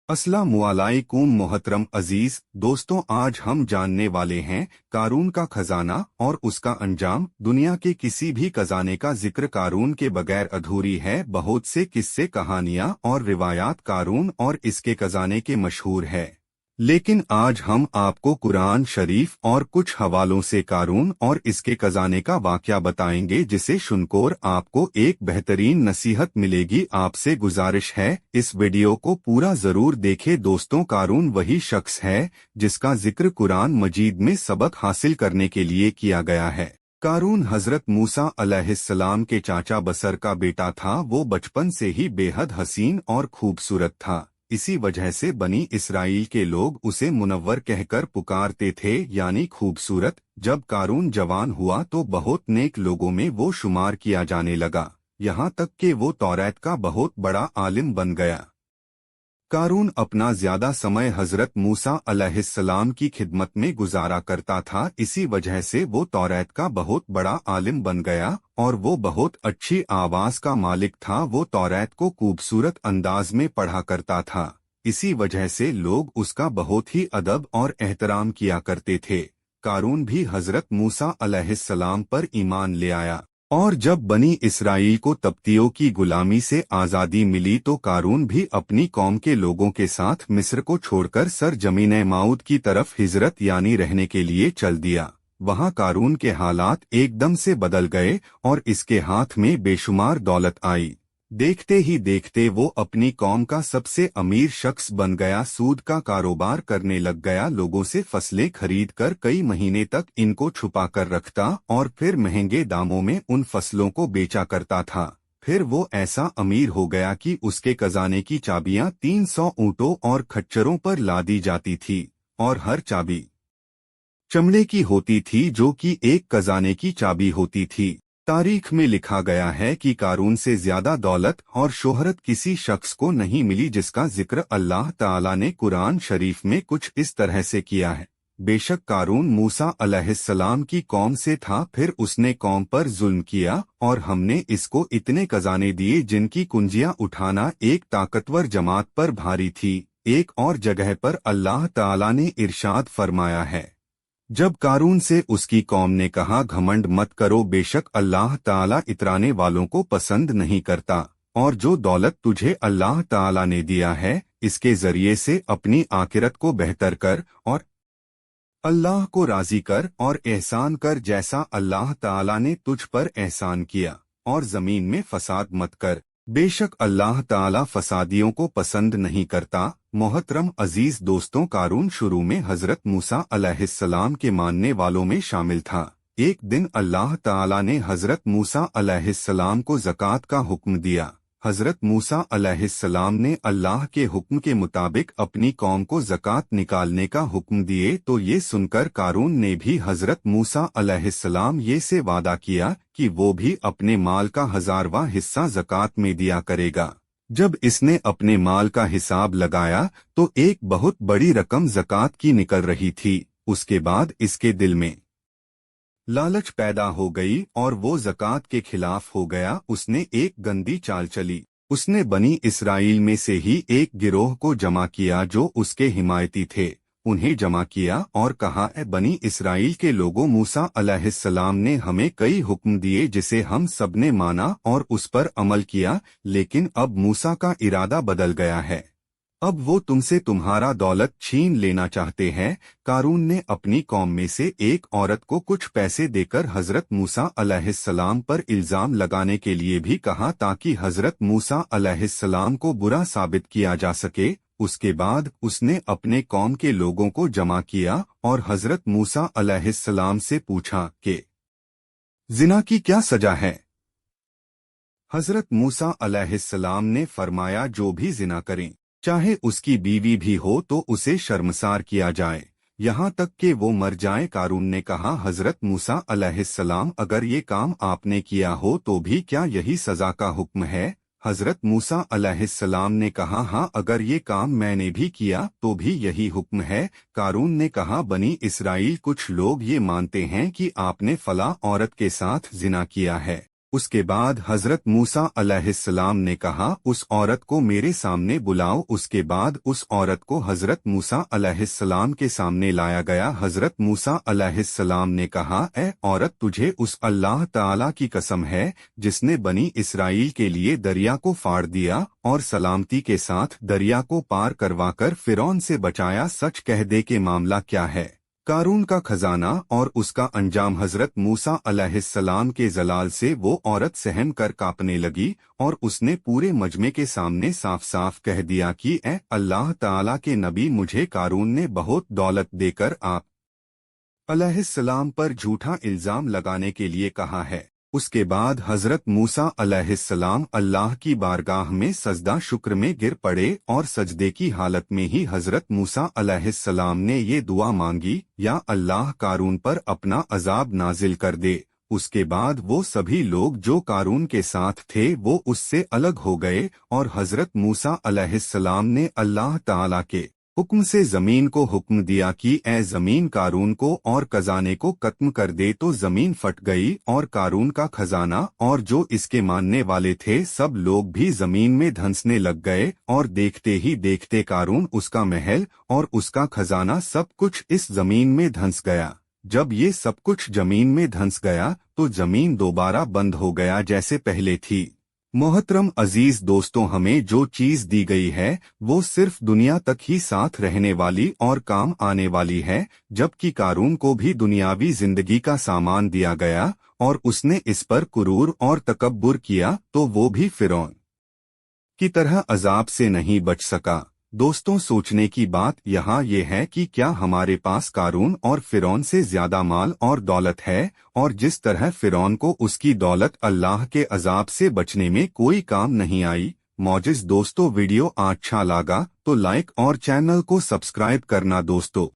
अस्सलामुअलैकुम मोहतरम अजीज दोस्तों, आज हम जानने वाले हैं कारून का खजाना और उसका अंजाम। दुनिया के किसी भी खजाने का जिक्र कारून के बगैर अधूरी है। बहुत से किस्से, कहानियां और रिवायात कारून और इसके खजाने के मशहूर है, लेकिन आज हम आपको कुरान शरीफ और कुछ हवालों से कारून और इसके खजाने का वाकया बताएंगे, जिसे सुनकर आपको एक बेहतरीन नसीहत मिलेगी। आपसे गुजारिश है इस वीडियो को पूरा जरूर देखें। दोस्तों, कारून वही शख्स है जिसका जिक्र कुरान मजीद में सबक हासिल करने के लिए किया गया है। कारून हजरत मूसा अलैहिस्सलाम के चाचा बसर का बेटा था। वो बचपन से ही बेहद हसीन और खूबसूरत था। इसी वजह से बनी इसराइल के लोग उसे मुनव्वर कहकर पुकारते थे, यानी खूबसूरत। जब कारून जवान हुआ तो बहुत नेक लोगों में वो शुमार किया जाने लगा, यहाँ तक कि वो तौरात का बहुत बड़ा आलिम बन गया। कारून अपना ज्यादा समय हजरत मूसा अलैहिस्सलाम की खिदमत में गुजारा करता था। इसी वजह से वो तौरात का बहुत बड़ा आलिम बन गया और वो बहुत अच्छी आवाज का मालिक था। वो तौरात को खूबसूरत अंदाज में पढ़ा करता था। इसी वजह से लोग उसका बहुत ही अदब और एहतराम किया करते थे। कारून भी हजरत मूसा अलैहिस्सलाम पर ईमान ले आया, और जब बनी इसराइल को तब्तियों की गुलामी से आज़ादी मिली तो कारून भी अपनी कौम के लोगों के साथ मिस्र को छोड़कर सरजमीन माऊद की तरफ हिजरत यानी रहने के लिए चल दिया। वहां कारून के हालात एकदम से बदल गए और इसके हाथ में बेशुमार दौलत आई। देखते ही देखते वो अपनी कौम का सबसे अमीर शख्स बन गया। सूद का कारोबार करने लग गया। लोगों से फसलें खरीद कर कई महीने तक इनको छुपा कर रखता और फिर महंगे दामों में उन फसलों को बेचा करता था। फिर वो ऐसा अमीर हो गया कि उसके खजाने की चाबियां 300 ऊंटों और खच्चरों पर लादी जाती थी, और हर चाबी चमड़े की होती थी, जो कि एक खजाने की चाबी होती थी। तारीख में लिखा गया है कि कारून से ज्यादा दौलत और शोहरत किसी शख्स को नहीं मिली, जिसका जिक्र अल्लाह ताला ने कुरान शरीफ में कुछ इस तरह से किया है। बेशक कारून मूसा अलैहिस्सलाम की कौम से था, फिर उसने कौम पर जुल्म किया और हमने इसको इतने खजाने दिए जिनकी कुंजियां उठाना एक ताकतवर जमात पर भारी थी। एक और जगह पर अल्लाह ताला ने इरशाद फरमाया है, जब कारून से उसकी कौम ने कहा, घमंड मत करो, बेशक अल्लाह ताला इतराने वालों को पसंद नहीं करता, और जो दौलत तुझे अल्लाह ताला ने दिया है इसके जरिए से अपनी आखिरत को बेहतर कर और अल्लाह को राजी कर और एहसान कर, जैसा अल्लाह ताला ने तुझ पर एहसान किया, और जमीन में फसाद मत कर, बेशक अल्लाह ताला फसादियों को पसंद नहीं करता। मोहतरम अजीज दोस्तों, कारून शुरू में हजरत मूसा अलैहिस्सलाम के मानने वालों में शामिल था। एक दिन अल्लाह ताला ने हजरत मूसा अलैहिस्सलाम को ज़कात का हुक्म दिया। हजरत मूसा अलैहिस्सलाम ने अल्लाह के हुक्म के मुताबिक अपनी कौम को ज़कात निकालने का हुक्म दिए, तो ये सुनकर कारून ने भी हजरत मूसा अलैहिस्सलाम ये से वादा किया कि वो भी अपने माल का 1000वां हिस्सा ज़कात में दिया करेगा। जब इसने अपने माल का हिसाब लगाया तो एक बहुत बड़ी रकम ज़कात की निकल रही थी। उसके बाद इसके दिल में लालच पैदा हो गई और वो ज़कात के खिलाफ हो गया। उसने एक गंदी चाल चली। उसने बनी इसराइल में से ही एक गिरोह को जमा किया जो उसके हिमायती थे। उन्हें जमा किया और कहा, ए बनी इसराइल के लोगों, मूसा अलैहिस्सलाम ने हमें कई हुक्म दिए जिसे हम सब ने माना और उस पर अमल किया, लेकिन अब मूसा का इरादा बदल गया है। अब वो तुमसे तुम्हारा दौलत छीन लेना चाहते हैं। कारून ने अपनी कौम में से एक औरत को कुछ पैसे देकर हजरत मूसा अलैहिस्सलाम पर इल्जाम लगाने के लिए भी कहा, ताकि हजरत मूसा अलैहिस्सलाम को बुरा साबित किया जा सके। उसके बाद उसने अपने कौम के लोगों को जमा किया और हजरत मूसा अलैहिस्सलाम से पूछा कि जिना की क्या सजा है। हजरत मूसा अलैहिस्सलाम ने फरमाया, जो भी जिना करें, चाहे उसकी बीवी भी हो, तो उसे शर्मसार किया जाए, यहाँ तक कि वो मर जाए। कारून ने कहा, हजरत मूसा अलैहिस्सलाम, अगर ये काम आपने किया हो तो भी क्या यही सजा का हुक्म है? हजरत मूसा अलैहिस्सलाम ने कहा, हाँ, अगर ये काम मैंने भी किया तो भी यही हुक्म है। कारून ने कहा, बनी इसराइल कुछ लोग ये मानते हैं कि आपने फला औरत के साथ जिना किया है, اس کے بعد حضرت موسیٰ علیہ السلام نے کہا اس عورت کو میرے سامنے بلاؤ۔ اس کے بعد اس عورت کو حضرت موسیٰ علیہ السلام کے سامنے لایا گیا۔ حضرت موسیٰ علیہ السلام نے کہا اے عورت تجھے اس اللہ تعالی کی قسم ہے جس نے بنی اسرائیل کے لیے دریا کو پھاڑ دیا اور سلامتی کے ساتھ دریا کو پار کروا کر فرعون سے بچایا، سچ کہہ دے کہ معاملہ کیا ہے۔ قارون کا خزانہ اور اس کا انجام۔ حضرت موسیٰ علیہ السلام کے جلال سے وہ عورت سہم کر کانپنے لگی اور اس نے پورے مجمع کے سامنے صاف صاف کہہ دیا کہ اے اللہ تعالیٰ کے نبی، مجھے قارون نے بہت دولت دے کر آپ علیہ السلام پر جھوٹا الزام لگانے کے لیے کہا ہے۔ اس کے بعد حضرت موسیٰ علیہ السلام اللہ کی بارگاہ میں سجدہ شکر میں گر پڑے اور سجدے کی حالت میں ہی حضرت موسیٰ علیہ السلام نے یہ دعا مانگی، یا اللہ قارون پر اپنا عذاب نازل کر دے۔ اس کے بعد وہ سبھی لوگ جو قارون کے ساتھ تھے وہ اس سے الگ ہو گئے اور حضرت موسیٰ علیہ السلام نے اللہ تعالیٰ کے حکم سے زمین کو حکم دیا کہ اے زمین قارون کو اور خزانے کو ختم کر دے، تو زمین پھٹ گئی اور قارون کا خزانہ اور جو اس کے ماننے والے تھے سب لوگ بھی زمین میں دھنسنے لگ گئے، اور دیکھتے ہی دیکھتے قارون، اس کا محل اور اس کا خزانہ سب کچھ اس زمین میں دھنس گیا۔ جب یہ سب کچھ زمین میں دھنس گیا تو زمین دوبارہ بند ہو گیا جیسے پہلے تھی۔ محترم عزیز دوستوں، ہمیں جو چیز دی گئی ہے وہ صرف دنیا تک ہی ساتھ رہنے والی اور کام آنے والی ہے، جبکہ قارون کو بھی دنیاوی زندگی کا سامان دیا گیا اور اس نے اس پر غرور اور تکبر کیا تو وہ بھی فرعون کی طرح عذاب سے نہیں بچ سکا۔ دوستوں، سوچنے کی بات یہاں یہ ہے کہ کیا ہمارے پاس قارون اور فرعون سے زیادہ مال اور دولت ہے، اور جس طرح فرعون کو اس کی دولت اللہ کے عذاب سے بچنے میں کوئی کام نہیں آئی۔ معزز دوستوں، ویڈیو اچھا لگا تو لائک اور چینل کو سبسکرائب کرنا دوستوں۔